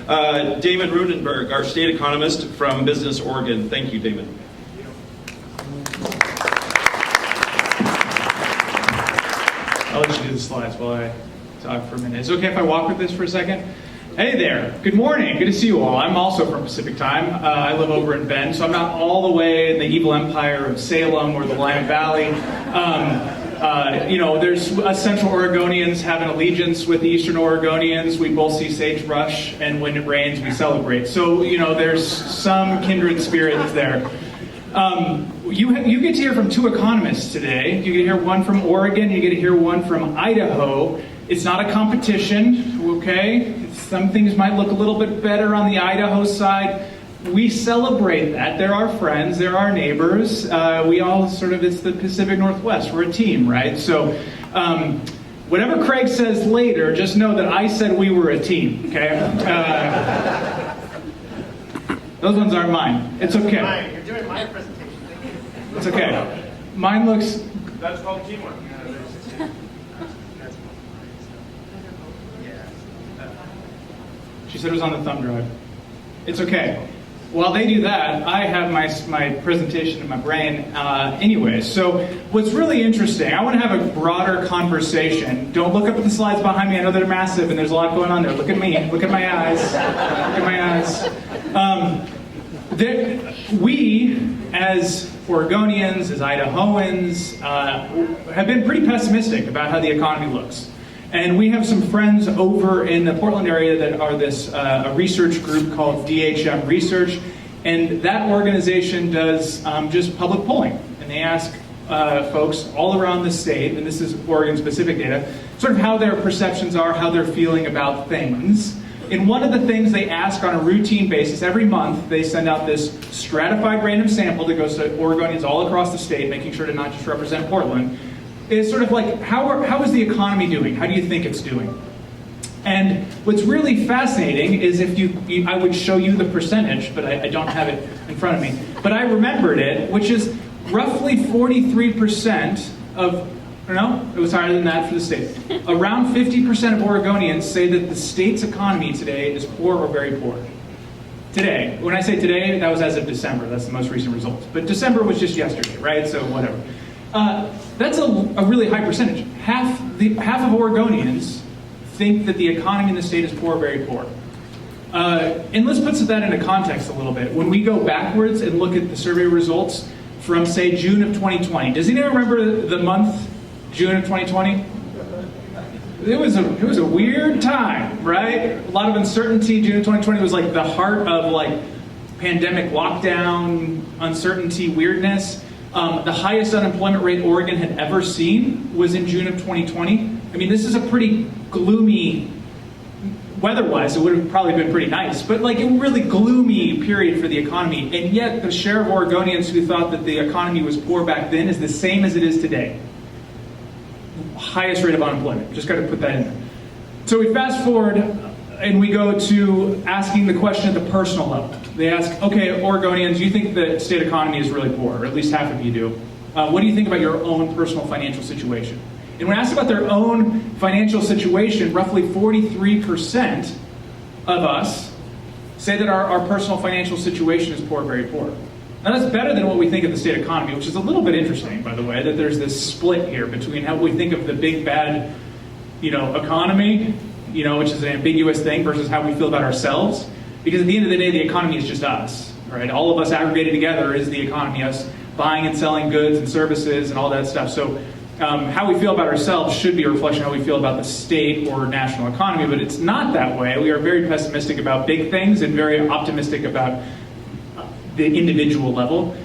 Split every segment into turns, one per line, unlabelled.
Damon Runberg, our state economist from Business Oregon. Thank you, Damon.
I'll let you do the slides while I talk for a minute. Is it okay if I walk with this for a second? Hey there, good morning, good to see you all. I'm also from Pacific Time. I live over in Bend, so I'm not all the way in the evil empire of Salem or the Willamette Valley. There's us Central Oregonians have an allegiance with the Eastern Oregonians. We both see sagebrush, and when it rains, we celebrate. So, there's some kindred spirits there. You get to hear from two economists today. You get to hear one from Oregon, you get to hear one from Idaho. It's not a competition, okay? Some things might look a little bit better on the Idaho side. We celebrate that. They're our friends, they're our neighbors. We all it's the Pacific Northwest. We're a team, right? So whatever Craig says later, just know that I said we were a team, okay? Those ones aren't mine. It's okay.
You're doing my presentation.
It's okay. Mine looks...
That's called teamwork.
She said it was on the thumb drive. It's okay. While they do that, I have my presentation in my brain anyway. So what's really interesting, I want to have a broader conversation. Don't look up at the slides behind me. I know they're massive and there's a lot going on there. Look at me. Look at my eyes. Look at my eyes. We, as Oregonians, as Idahoans, have been pretty pessimistic about how the economy looks. And we have some friends over in the Portland area that are a research group called DHM Research, and that organization does just public polling. And they ask folks all around the state, and this is Oregon-specific data, sort of how their perceptions are, how they're feeling about things. And one of the things they ask on a routine basis, every month, they send out this stratified random sample that goes to Oregonians all across the state, making sure to not just represent Portland, is sort of like, how is the economy doing? How do you think it's doing? And what's really fascinating is I would show you the percentage, but I don't have it in front of me. But I remembered it, which is roughly 43% of, no, it was higher than that for the state. Around 50% of Oregonians say that the state's economy today is poor or very poor. Today. When I say today, that was as of December. That's the most recent results. But December was just yesterday, right? So whatever. That's a really high percentage. Half of Oregonians think that the economy in the state is poor or very poor. And let's put that into context a little bit. When we go backwards and look at the survey results from, say, June of 2020. Does anyone remember the month June of 2020? It was a weird time, right? A lot of uncertainty. June of 2020 was like the heart of pandemic lockdown, uncertainty, weirdness. The highest unemployment rate Oregon had ever seen was in June of 2020. I mean, this is a pretty gloomy, weather-wise, it would have probably been pretty nice, but a really gloomy period for the economy. And yet, the share of Oregonians who thought that the economy was poor back then is the same as it is today. Highest rate of unemployment. Just got to put that in there. So we fast forward and we go to asking the question at the personal level. They ask, okay, Oregonians, you think the state economy is really poor, or at least half of you do. What do you think about your own personal financial situation? And when asked about their own financial situation, roughly 43% of us say that our personal financial situation is poor, very poor. Now that's better than what we think of the state economy, which is a little bit interesting, by the way, that there's this split here between how we think of the big, bad, economy, which is an ambiguous thing, versus how we feel about ourselves. Because at the end of the day, the economy is just us, right? All of us aggregated together is the economy, us buying and selling goods and services and all that stuff. So how we feel about ourselves should be a reflection of how we feel about the state or national economy, but it's not that way. We are very pessimistic about big things and very optimistic about the individual level.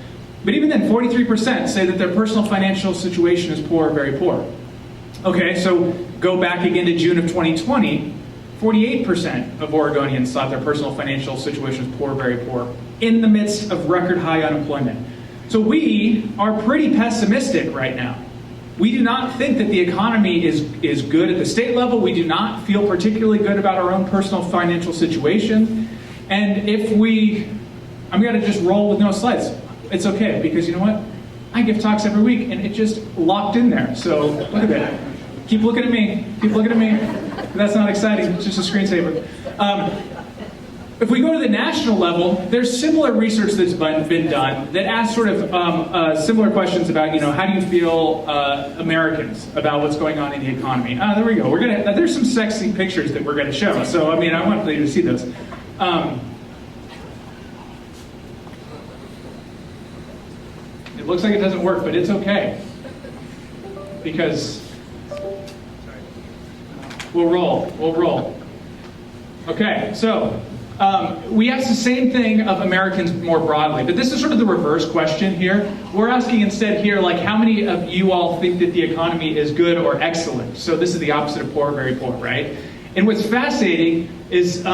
But even then, 43% say that their personal financial situation is poor or very poor. Okay, so go back again to June of 2020, 48% of Oregonians thought their personal financial situation was poor or very poor in the midst of record high unemployment. So we are pretty pessimistic right now. We do not think that the economy is good at the state level. We do not feel particularly good about our own personal financial situation. And I'm going to just roll with no slides. It's okay, because you know what? I give talks every week, and it just locked in there. So look at that. Keep looking at me. Keep looking at me. That's not exciting. It's just a screensaver. If we go to the national level, there's similar research that's been done that asks sort of similar questions about, how do you feel Americans about what's going on in the economy? There we go. There's some sexy pictures that we're going to show. So, I want you to see those. It looks like it doesn't work, but it's okay. Because we'll roll. Okay, so we ask the same thing of Americans more broadly, but this is sort of the reverse question here. We're asking instead here, like, how many of you all think that the economy is good or excellent? So this is the opposite of poor, very poor, right? And what's fascinating is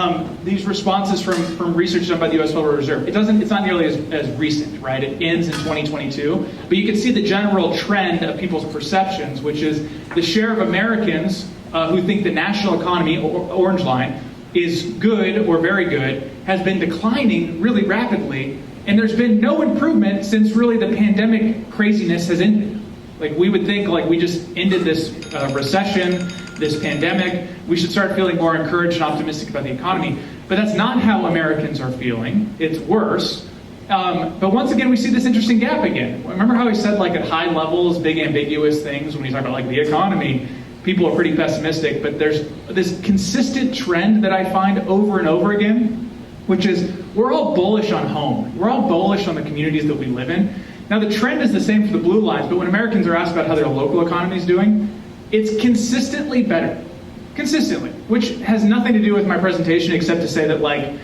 these responses from research done by the U.S. Federal Reserve. It's not nearly as recent, right? It ends in 2022, but you can see the general trend of people's perceptions, which is the share of Americans who think the national economy, orange line, is good or very good, has been declining really rapidly, and there's been no improvement since really the pandemic craziness has ended. Like, we would think, like, we just ended this recession, this pandemic, we should start feeling more encouraged and optimistic about the economy. But that's not how Americans are feeling. It's worse. But once again, we see this interesting gap again. Remember how we said, like, at high levels, big ambiguous things when we talk about, like, the economy, people are pretty pessimistic, but there's this consistent trend that I find over and over again, which is we're all bullish on home. We're all bullish on the communities that we live in. Now, the trend is the same for the blue lines, but when Americans are asked about how their local economy is doing, it's consistently better. Consistently. Which has nothing to do with my presentation except to say that, like,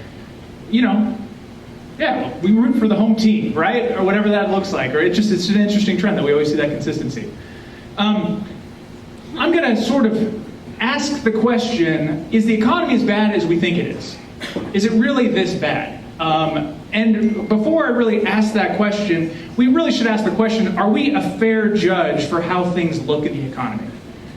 yeah, we root for the home team, right? Or whatever that looks like. Or it's an interesting trend that we always see that consistency. I'm going to sort of ask the question, is the economy as bad as we think it is? Is it really this bad? And before I really ask that question, we really should ask the question, are we a fair judge for how things look in the economy?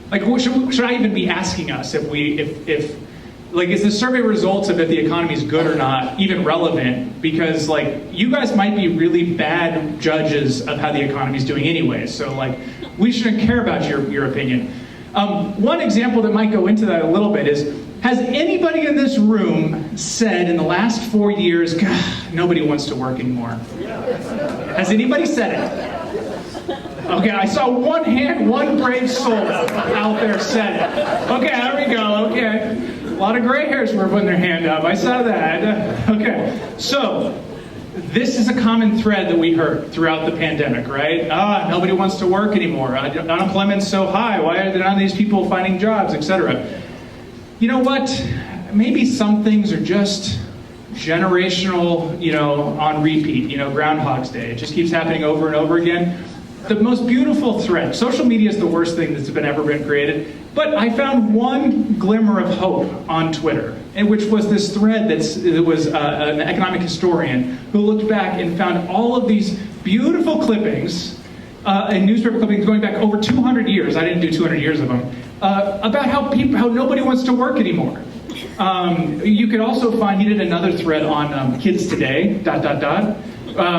Like, should I even be asking us if is the survey results of if the economy is good or not even relevant? Because, like, you guys might be really bad judges of how the economy is doing anyway. So, like, we shouldn't care about your opinion. One example that might go into that a little bit is, has anybody in this room said in the last 4 years, God, nobody wants to work anymore? Has anybody said it? Okay, I saw one hand, one brave soul out there said it. Okay, there we go, okay. A lot of gray hairs were putting their hand up, I saw that. Okay, so this is a common thread that we heard throughout the pandemic, right? Nobody wants to work anymore. Unemployment's so high. Why are none of these people finding jobs, etc.? You know what? Maybe some things are just generational, on repeat, Groundhog's Day. It just keeps happening over and over again. The most beautiful thread. Social media is the worst thing that's ever been created. But I found one glimmer of hope on Twitter, which was this thread that was an economic historian who looked back and found all of these beautiful clippings, and newspaper clippings going back over 200 years. I didn't do 200 years of them. About how nobody wants to work anymore. You could also find, he did another thread on kids today, ...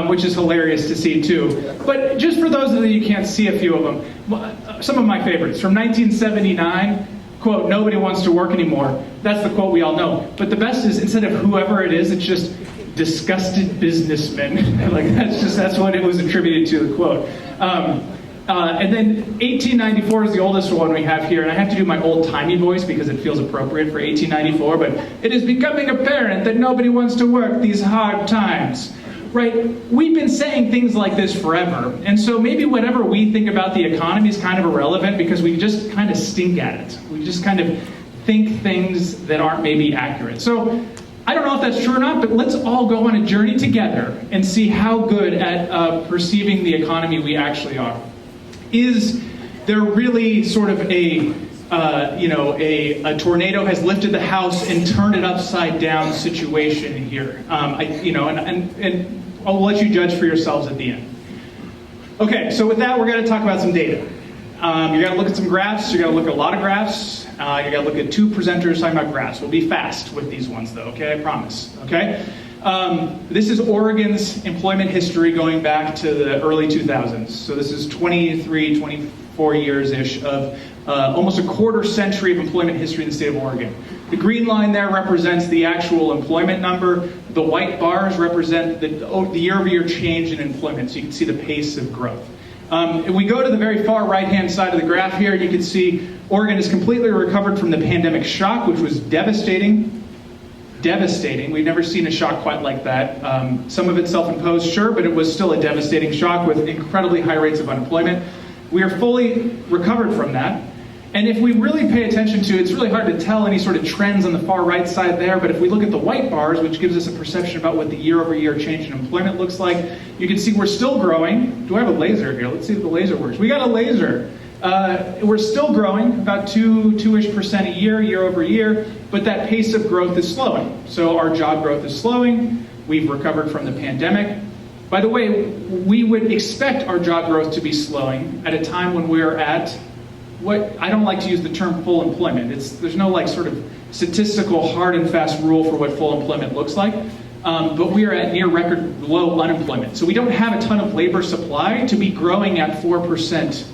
which is hilarious to see too. But just for those of you who can't see a few of them, some of my favorites. From 1979, quote, nobody wants to work anymore. That's the quote we all know. But the best is, instead of whoever it is, it's just disgusted businessmen. Like, that's what it was attributed to, the quote. And then 1894 is the oldest one we have here, and I have to do my old-timey voice because it feels appropriate for 1894, but it is becoming apparent that nobody wants to work these hard times. Right? We've been saying things like this forever, and so maybe whatever we think about the economy is kind of irrelevant because we just kind of stink at it. We just kind of think things that aren't maybe accurate. So I don't know if that's true or not, but let's all go on a journey together and see how good at perceiving the economy we actually are. Is there really sort of a tornado has lifted the house and turned it upside down situation here? And I'll let you judge for yourselves at the end. Okay, so with that, we're going to talk about some data. You're going to look at some graphs. You're going to look at a lot of graphs. You're going to look at two presenters talking about graphs. We'll be fast with these ones, though. Okay, I promise. Okay. This is Oregon's employment history going back to the early 2000s. So this is 23, 24 years-ish of almost a quarter century of employment history in the state of Oregon. The green line there represents the actual employment number. The white bars represent the year-over-year change in employment, so you can see the pace of growth. If we go to the very far right-hand side of the graph here, you can see Oregon has completely recovered from the pandemic shock, which was devastating. Devastating. We've never seen a shock quite like that. Some of it self-imposed, sure, but it was still a devastating shock with incredibly high rates of unemployment. We are fully recovered from that. And if we really pay attention to, it's really hard to tell any sort of trends on the far right side there, but if we look at the white bars, which gives us a perception about what the year-over-year change in employment looks like, you can see we're still growing. Do I have a laser here? Let's see if the laser works. We got a laser. We're still growing, about 2-ish% a year, year over year, but that pace of growth is slowing. So our job growth is slowing. We've recovered from the pandemic. By the way, we would expect our job growth to be slowing at a time when we're at what, I don't like to use the term full employment. There's no like sort of statistical hard and fast rule for what full employment looks like. But we are at near record low unemployment. So we don't have a ton of labor supply to be growing at 4%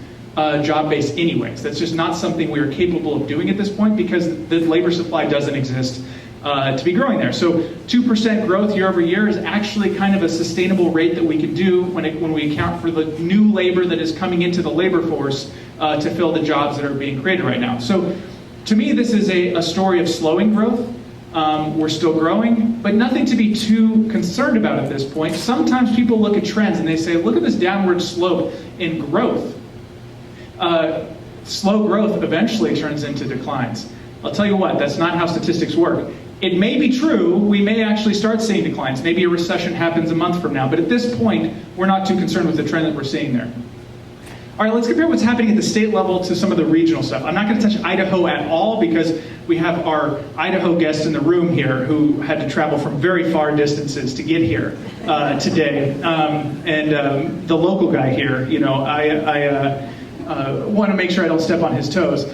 job base anyways. That's just not something we are capable of doing at this point because the labor supply doesn't exist to be growing there. So 2% growth year over year is actually kind of a sustainable rate that we can do when we account for the new labor that is coming into the labor force to fill the jobs that are being created right now. So to me, this is a story of slowing growth. We're still growing, but nothing to be too concerned about at this point. Sometimes people look at trends and they say, look at this downward slope in growth. Slow growth eventually turns into declines. I'll tell you what, that's not how statistics work. It may be true, we may actually start seeing declines. Maybe a recession happens a month from now, but at this point, we're not too concerned with the trend that we're seeing there. All right, let's compare what's happening at the state level to some of the regional stuff. I'm not going to touch Idaho at all because we have our Idaho guest in the room here who had to travel from very far distances to get here today. And the local guy here, you know, I want to make sure I don't step on his toes.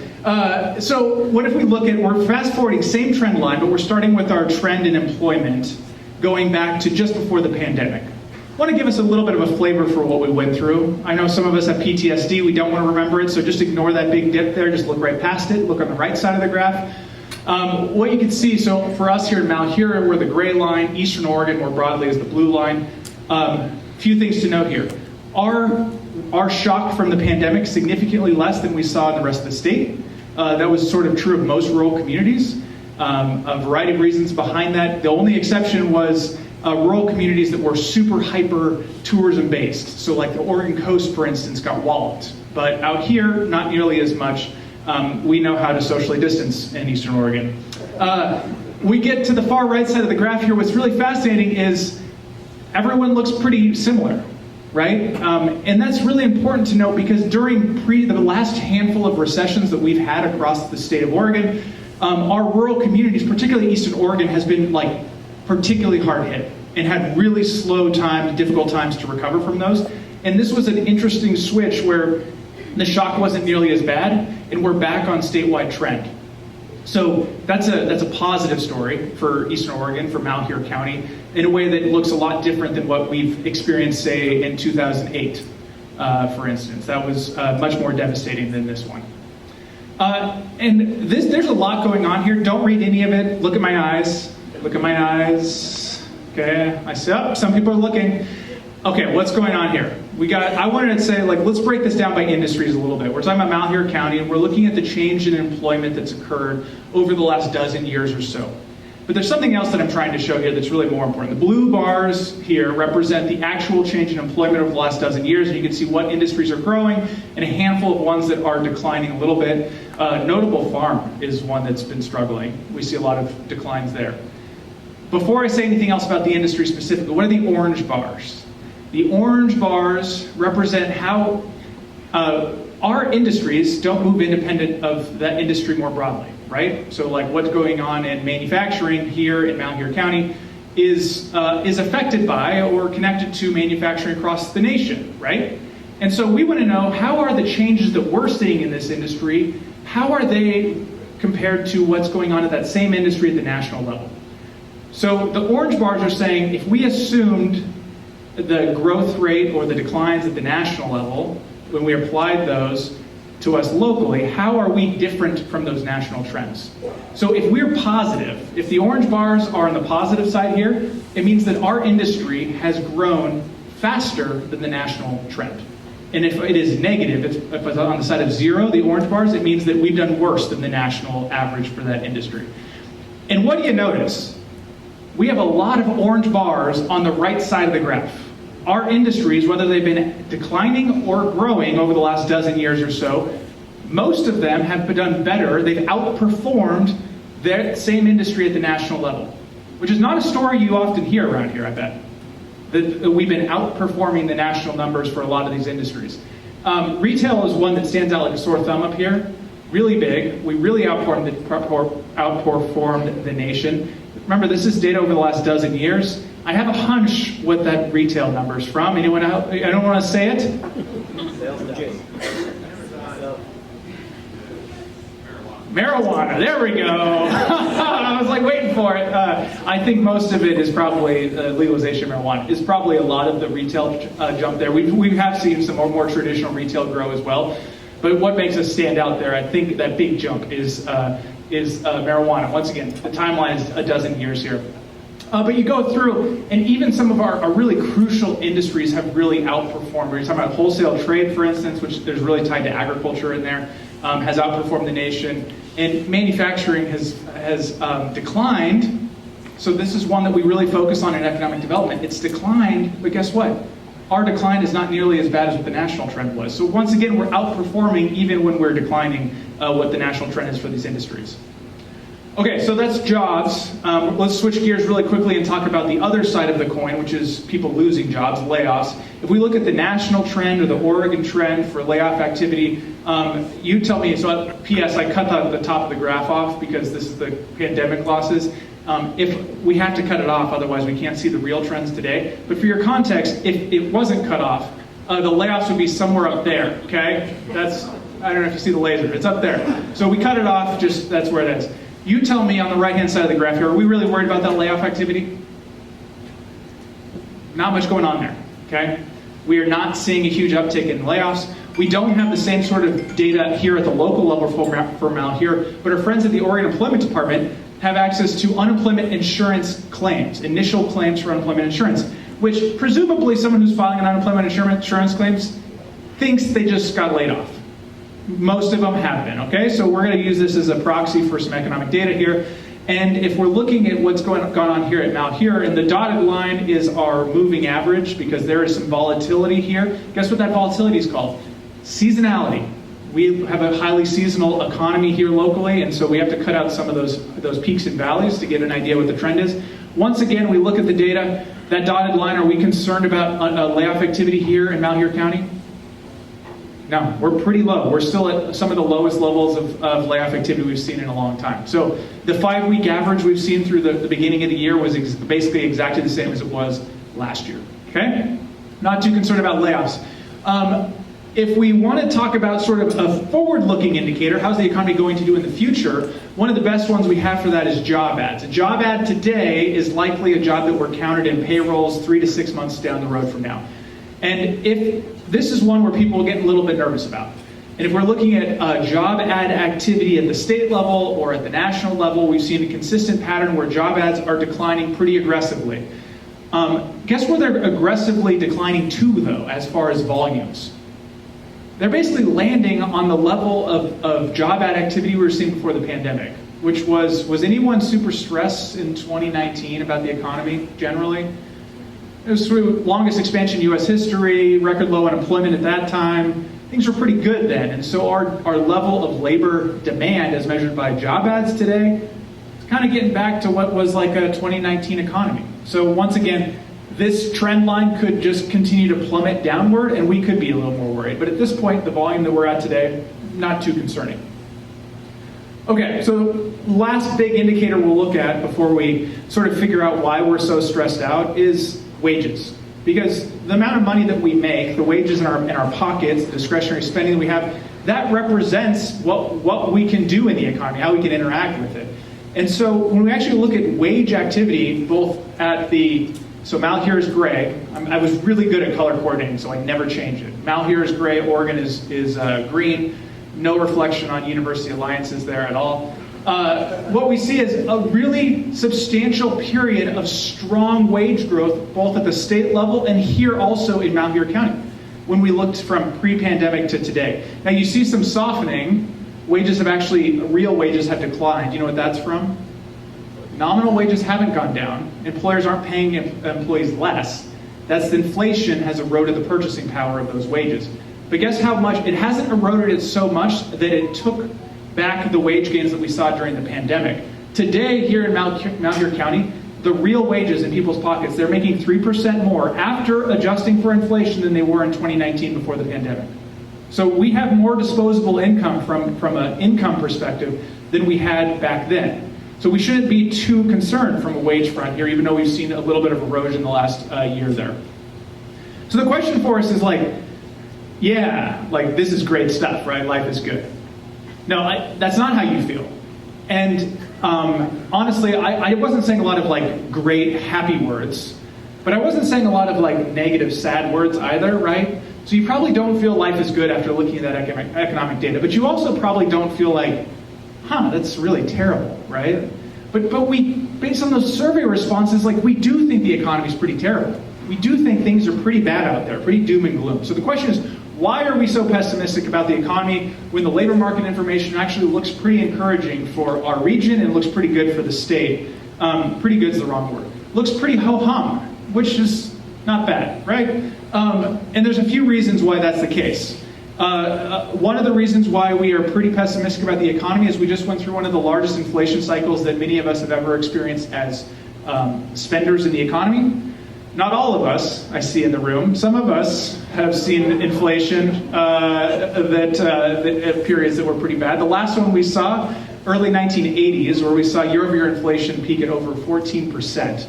So what if we look at, we're fast forwarding, same trend line, but we're starting with our trend in employment going back to just before the pandemic. I want to give us a little bit of a flavor for what we went through. I know some of us have PTSD, we don't want to remember it, so just ignore that big dip there, just look right past it, look on the right side of the graph. What you can see, so for us here in Mount Huron, we're the gray line, Eastern Oregon more broadly is the blue line. Few things to note here. Our shock from the pandemic significantly less than we saw in the rest of the state. That was sort of true of most rural communities. A variety of reasons behind that. The only exception was rural communities that were super hyper tourism based. So like the Oregon coast, for instance, got walloped. But out here, not nearly as much. We know how to socially distance in Eastern Oregon. We get to the far right side of the graph here. What's really fascinating is everyone looks pretty similar, right? And that's really important to note because during the last handful of recessions that we've had across the state of Oregon, our rural communities, particularly Eastern Oregon, has been like particularly hard hit and had really slow times, difficult times to recover from those. And this was an interesting switch where the shock wasn't nearly as bad and we're back on statewide trend. So that's a positive story for Eastern Oregon, for Mount Huron County, in a way that looks a lot different than what we've experienced, say, in 2008, for instance. That was much more devastating than this one. And there's a lot going on here. Don't read any of it. Look at my eyes. Look at my eyes. Okay, I see. Oh, some people are looking. Okay, what's going on here? I wanted to say, like, let's break this down by industries a little bit. We're talking about Mount Huron County, and we're looking at the change in employment that's occurred over the last dozen years or so. But there's something else that I'm trying to show here that's really more important. The blue bars here represent the actual change in employment over the last dozen years, and you can see what industries are growing, and a handful of ones that are declining a little bit. Notable farm is one that's been struggling. We see a lot of declines there. Before I say anything else about the industry specifically, what are the orange bars? The orange bars represent how our industries don't move independent of that industry more broadly, right? So like what's going on in manufacturing here in Mount Huron County is affected by or connected to manufacturing across the nation, right? And so we want to know, how are the changes that we're seeing in this industry, how are they compared to what's going on at that same industry at the national level? So the orange bars are saying if we assumed the growth rate or the declines at the national level, when we applied those, to us locally, how are we different from those national trends? So if we're positive, if the orange bars are on the positive side here, it means that our industry has grown faster than the national trend. And if it is negative, if it's on the side of 0, the orange bars, it means that we've done worse than the national average for that industry. And what do you notice? We have a lot of orange bars on the right side of the graph. Our industries, whether they've been declining or growing over the last dozen years or so, most of them have done better. They've outperformed their same industry at the national level, which is not a story you often hear around here, I bet. That we've been outperforming the national numbers for a lot of these industries. Retail is one that stands out like a sore thumb up here. Really big. We really outperformed the nation. Remember, this is data over the last dozen years. I have a hunch what that retail number is from. Anyone out? I don't want to say it. Marijuana. There we go. I was like waiting for it. I think most of it is probably legalization of marijuana. Is probably a lot of the retail jump there. We have seen some more traditional retail grow as well. But what makes us stand out there, I think that big jump is marijuana. Once again, the timeline is a dozen years here. But you go through, and even some of our really crucial industries have really outperformed. We're talking about wholesale trade, for instance, which there's really tied to agriculture in there, has outperformed the nation. And manufacturing has declined. So this is one that we really focus on in economic development. It's declined, but guess what? Our decline is not nearly as bad as what the national trend was. So once again, we're outperforming even when we're declining what the national trend is for these industries. Okay, so that's jobs. Let's switch gears really quickly and talk about the other side of the coin, which is people losing jobs, layoffs. If we look at the national trend or the Oregon trend for layoff activity, you tell me, so P.S. I cut the top of the graph off because this is the pandemic losses. If we have to cut it off, otherwise we can't see the real trends today. But for your context, if it wasn't cut off, the layoffs would be somewhere up there, okay? I don't know if you see the laser, it's up there. So we cut it off, just that's where it is. You tell me on the right-hand side of the graph here, are we really worried about that layoff activity? Not much going on there, okay? We are not seeing a huge uptick in layoffs. We don't have the same sort of data here at the local level for Malheur, but our friends at the Oregon Employment Department have access to unemployment insurance claims, initial claims for unemployment insurance, which presumably someone who's filing an unemployment insurance claims thinks they just got laid off. Most of them have been, okay? So we're going to use this as a proxy for some economic data here. And if we're looking at what's gone on here at Malheur, and the dotted line is our moving average because there is some volatility here. Guess what that volatility is called? Seasonality. We have a highly seasonal economy here locally, and so we have to cut out some of those peaks and valleys to get an idea what the trend is. Once again, we look at the data. That dotted line, are we concerned about layoff activity here in Malheur County? No, we're pretty low. We're still at some of the lowest levels of layoff activity we've seen in a long time. So the 5-week average we've seen through the beginning of the year was basically exactly the same as it was last year. Okay? Not too concerned about layoffs. If we want to talk about sort of a forward-looking indicator, how's the economy going to do in the future, one of the best ones we have for that is job ads. A job ad today is likely a job that were counted in payrolls 3 to 6 months down the road from now. And if this is one where people get a little bit nervous about. And if we're looking at job ad activity at the state level or at the national level, we've seen a consistent pattern where job ads are declining pretty aggressively. Guess where they're aggressively declining to, though, as far as volumes? They're basically landing on the level of job ad activity we were seeing before the pandemic, which was anyone super stressed in 2019 about the economy generally? It was through longest expansion in U.S. history, record low unemployment at that time. Things were pretty good then, and so our level of labor demand as measured by job ads today is kind of getting back to what was like a 2019 economy. So once again, this trend line could just continue to plummet downward, and we could be a little more worried. But at this point, the volume that we're at today, not too concerning. Okay, so last big indicator we'll look at before we sort of figure out why we're so stressed out is wages. Because the amount of money that we make, the wages in our pockets, the discretionary spending that we have, that represents what we can do in the economy, how we can interact with it. And so when we actually look at wage activity, both at so Malheur is gray. I was really good at color coordinating, so I never change it. Malheur is gray, Oregon is green. No reflection on university alliances there at all. What we see is a really substantial period of strong wage growth, both at the state level and here also in Mount Airy County, when we looked from pre-pandemic to today. Now you see some softening. Real wages have declined. You know what that's from? Nominal wages haven't gone down. Employers aren't paying employees less. That's the inflation has eroded the purchasing power of those wages. But guess how much? It hasn't eroded it so much that it took back the wage gains that we saw during the pandemic. Today, here in Mount Airy County, the real wages in people's pockets, they're making 3% more after adjusting for inflation than they were in 2019 before the pandemic. So we have more disposable income from an income perspective than we had back then. So we shouldn't be too concerned from a wage front here, even though we've seen a little bit of erosion the last year there. So the question for us is this is great stuff, right? Life is good. No, that's not how you feel. And honestly, I wasn't saying a lot of great, happy words, but I wasn't saying a lot of negative, sad words either, right? So you probably don't feel life is good after looking at that economic data, but you also probably don't feel that's really terrible, right? But we, based on those survey responses, we do think the economy's pretty terrible. We do think things are pretty bad out there, pretty doom and gloom. So the question is, why are we so pessimistic about the economy when the labor market information actually looks pretty encouraging for our region and looks pretty good for the state? Pretty good is the wrong word. Looks pretty ho-hum, which is not bad, right? And there's a few reasons why that's the case. One of the reasons why we are pretty pessimistic about the economy is we just went through one of the largest inflation cycles that many of us have ever experienced as spenders in the economy. Not all of us, I see in the room. Some of us have seen inflation that periods that were pretty bad. The last one we saw, early 1980s, where we saw year-over-year inflation peak at over 14%.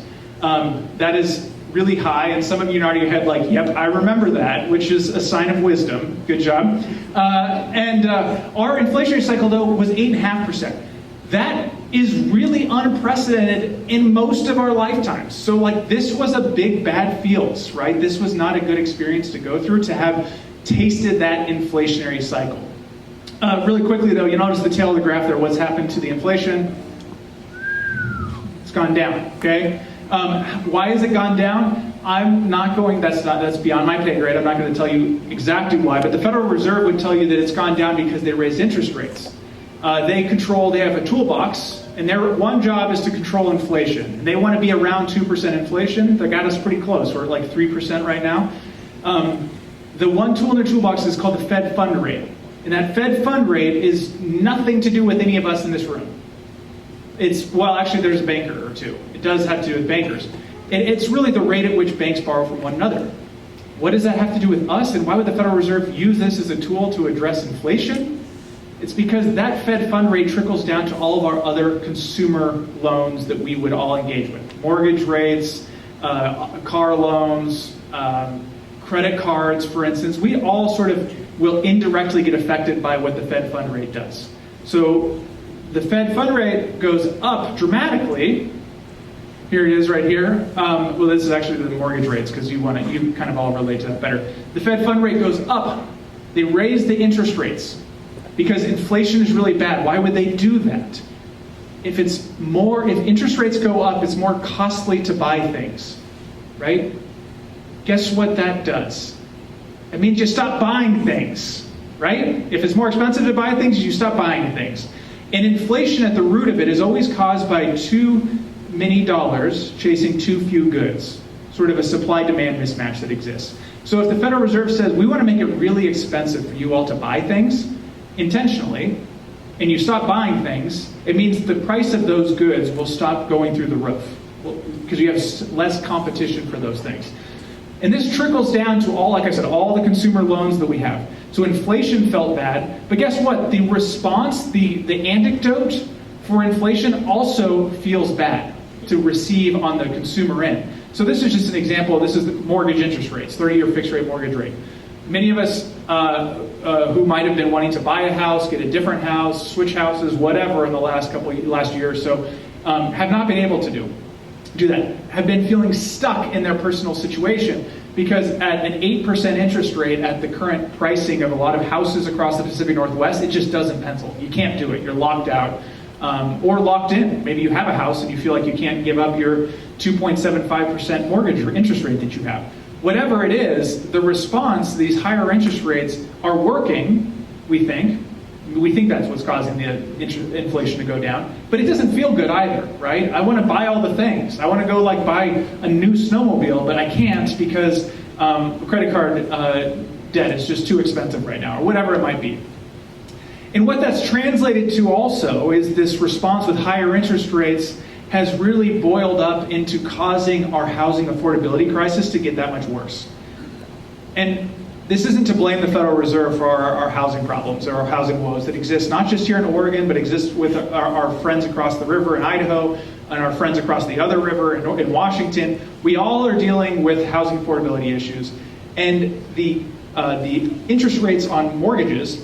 That is really high, and some of you nodding your head yep, I remember that, which is a sign of wisdom. Good job. Our inflationary cycle, though, was 8.5%. That is really unprecedented in most of our lifetimes. So this was a big bad feels, right? This was not a good experience to go through, to have tasted that inflationary cycle. Really quickly though, you notice the tail of the graph there, what's happened to the inflation? It's gone down, okay? Why has it gone down? That's beyond my pay grade. I'm not going to tell you exactly why, but the Federal Reserve would tell you that it's gone down because they raised interest rates. They have a toolbox, and their one job is to control inflation. And they want to be around 2% inflation. They got us pretty close. We're at 3% right now. The one tool in their toolbox is called the Fed fund rate. And that Fed fund rate is nothing to do with any of us in this room. Actually, there's a banker or two. It does have to do with bankers. It's really the rate at which banks borrow from one another. What does that have to do with us? And why would the Federal Reserve use this as a tool to address inflation? It's because that Fed fund rate trickles down to all of our other consumer loans that we would all engage with. Mortgage rates, car loans, credit cards, for instance. We all sort of will indirectly get affected by what the Fed fund rate does. So the Fed fund rate goes up dramatically. Here it is right here. This is actually the mortgage rates because you kind of all relate to that better. The Fed fund rate goes up. They raise the interest rates because inflation is really bad. Why would they do that? If interest rates go up, it's more costly to buy things, right? Guess what that does? It means you stop buying things, right? If it's more expensive to buy things, you stop buying things. And inflation at the root of it is always caused by too many dollars chasing too few goods, sort of a supply-demand mismatch that exists. So if the Federal Reserve says, we want to make it really expensive for you all to buy things, intentionally, and you stop buying things, it means the price of those goods will stop going through the roof because you have less competition for those things. And this trickles down to all the consumer loans that we have. So inflation felt bad, but guess what? The response, the antidote for inflation also feels bad to receive on the consumer end. So this is just an example. This is the mortgage interest rates, 30-year fixed rate mortgage rate. Many of us who might have been wanting to buy a house, get a different house, switch houses, whatever in the last year or so, have not been able to do. do that, have been feeling stuck in their personal situation because at an 8% interest rate at the current pricing of a lot of houses across the Pacific Northwest, it just doesn't pencil. You can't do it. You're locked out or locked in. Maybe you have a house and you feel like you can't give up your 2.75% mortgage or interest rate that you have. Whatever it is, the response to these higher interest rates are working, we think. We think that's what's causing the inflation to go down, but it doesn't feel good either, right? I want to buy all the things. I want to go buy a new snowmobile, but I can't because credit card debt is just too expensive right now, or whatever it might be. And what that's translated to also is this response with higher interest rates has really boiled up into causing our housing affordability crisis to get that much worse. And this isn't to blame the Federal Reserve for our housing problems or our housing woes that exist not just here in Oregon, but exist with our friends across the river in Idaho and our friends across the other river in Washington. We all are dealing with housing affordability issues. And the interest rates on mortgages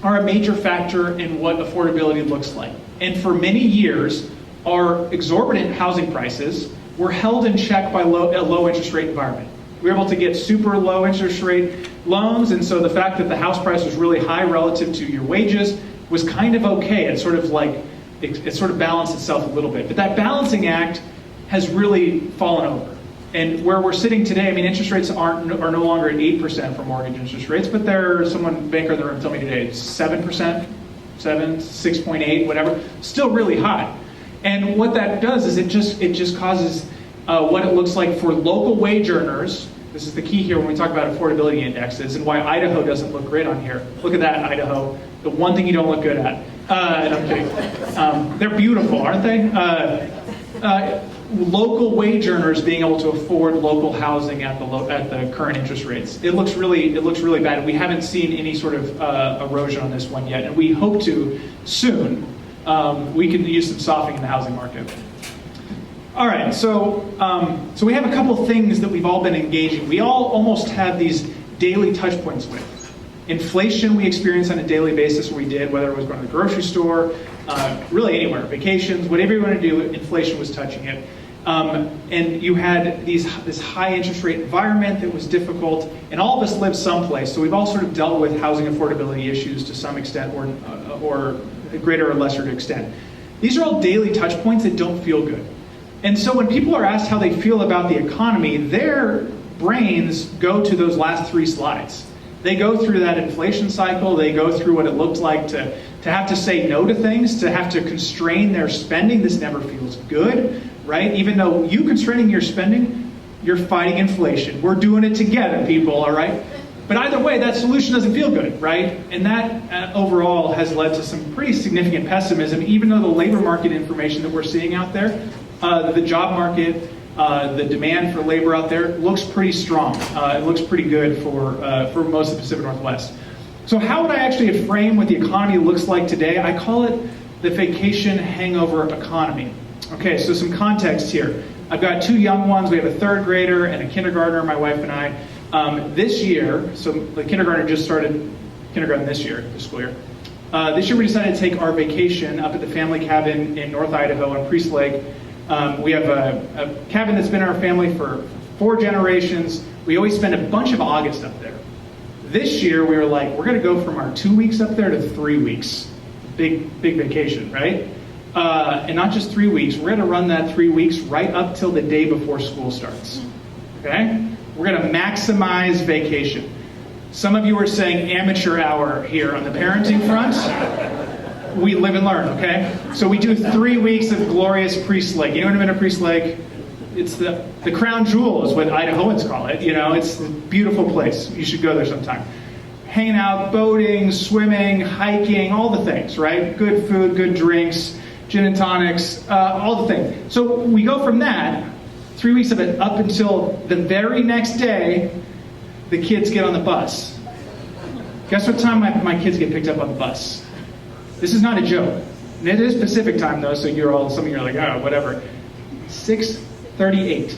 are a major factor in what affordability looks like. And for many years, our exorbitant housing prices were held in check by a low interest rate environment. We were able to get super low interest rate loans, and so the fact that the house price was really high relative to your wages was kind of okay. It sort of it sort of balanced itself a little bit. But that balancing act has really fallen over. And where we're sitting today, I mean, interest rates are no longer at 8% for mortgage interest rates, but banker in the room told me today, it's 7%, 6.8, whatever, still really high. And what that does is it just causes what it looks like for local wage earners. This is the key here when we talk about affordability indexes and why Idaho doesn't look great on here. Look at that, Idaho. The one thing you don't look good at. And I'm kidding. They're beautiful, aren't they? Local wage earners being able to afford local housing at the current interest rates. It looks really bad. We haven't seen any sort of erosion on this one yet, and we hope to soon. We can use some softening in the housing market. All right, so we have a couple of things that we've all been engaging. We all almost have these daily touch points with. Inflation we experience on a daily basis, whether it was going to the grocery store, really anywhere, vacations, whatever you want to do, inflation was touching it. And you had this high interest rate environment that was difficult, and all of us live someplace, so we've all sort of dealt with housing affordability issues to some extent or greater or lesser extent. These are all daily touch points that don't feel good. And so when people are asked how they feel about the economy, their brains go to those last 3 slides. They go through that inflation cycle, they go through what it looked like to have to say no to things, to have to constrain their spending. This never feels good, right? Even though you constraining your spending, you're fighting inflation. We're doing it together, people, all right? But either way, that solution doesn't feel good, right? And that overall has led to some pretty significant pessimism, even though the labor market information that we're seeing out there, the job market, the demand for labor out there looks pretty strong. It looks pretty good for most of the Pacific Northwest. So how would I actually frame what the economy looks like today? I call it the vacation hangover economy. Okay, so some context here. I've got 2 young ones. We have a 3rd grader and a kindergartner, my wife and I. This year, so the kindergartner just started kindergarten this school year. This year we decided to take our vacation up at the family cabin in North Idaho on Priest Lake. We have a cabin that's been in our family for 4 generations. We always spend a bunch of August up there. This year we were like, we're going to go from our 2 weeks up there to 3 weeks. Big vacation, right? And not just 3 weeks. We're going to run that 3 weeks right up till the day before school starts. Okay? We're going to maximize vacation. Some of you are saying amateur hour here on the parenting front. We live and learn, okay? So we do 3 weeks of glorious Priest Lake. Anyone been to Priest Lake? It's the crown jewel is what Idahoans call it. You know, it's a beautiful place. You should go there sometime. Hanging out, boating, swimming, hiking, all the things, right? Good food, good drinks, gin and tonics, all the things. So we go from that, 3 weeks of it, up until the very next day, the kids get on the bus. Guess what time my kids get picked up on the bus? This is not a joke. And it is Pacific time though, so some of you are like, oh, whatever. 6:38.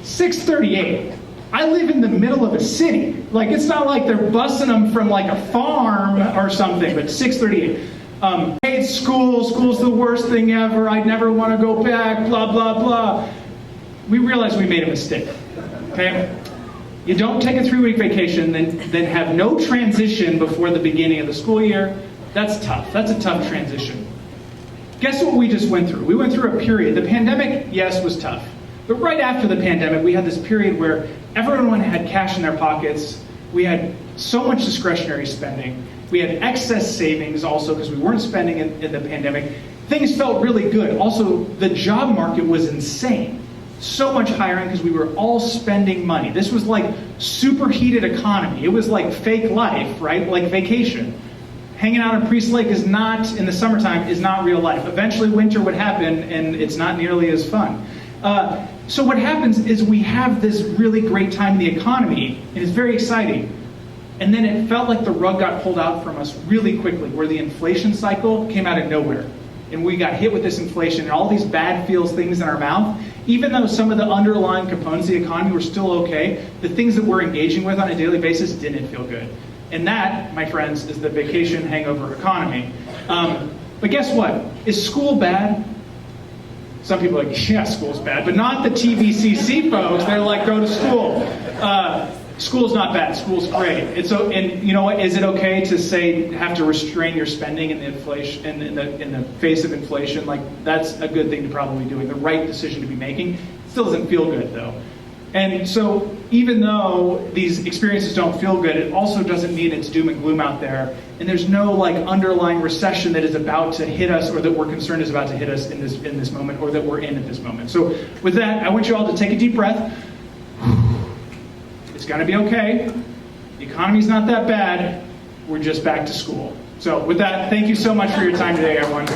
6:38. I live in the middle of a city. Like, it's not like they're busing them from like a farm or something, but 6:38. Hate school, school's the worst thing ever, I'd never want to go back, blah, blah, blah. We realized we made a mistake, okay? You don't take a 3-week vacation, then have no transition before the beginning of the school year. That's tough. That's a tough transition. Guess what we just went through? We went through a period. The pandemic, yes, was tough. But right after the pandemic, we had this period where everyone had cash in their pockets. We had so much discretionary spending. We had excess savings also because we weren't spending in the pandemic. Things felt really good. Also, the job market was insane. So much hiring because we were all spending money. This was like superheated economy. It was like fake life, right? Like vacation. Hanging out on Priest Lake is not, in the summertime, is not real life. Eventually winter would happen and it's not nearly as fun. So what happens is we have this really great time in the economy and it's very exciting. And then it felt like the rug got pulled out from us really quickly, where the inflation cycle came out of nowhere. And we got hit with this inflation and all these bad feels things in our mouth. Even though some of the underlying components of the economy were still okay, the things that we're engaging with on a daily basis didn't feel good. And that, my friends, is the vacation hangover economy. But guess what? Is school bad? Some people are like, yeah, school's bad, but not the TVCC folks. They're like, go to school. School's not bad. School's great. And you know what? Is it okay to say have to restrain your spending in the inflation in the face of inflation? Like that's a good thing to probably be doing. The right decision to be making. It still doesn't feel good though. And so even though these experiences don't feel good, it also doesn't mean it's doom and gloom out there. And there's no like underlying recession that is about to hit us or that we're concerned is about to hit us in this moment or that we're in at this moment. So with that, I want you all to take a deep breath. It's going to be okay. The economy's not that bad. We're just back to school. So with that, thank you so much for your time today, everyone.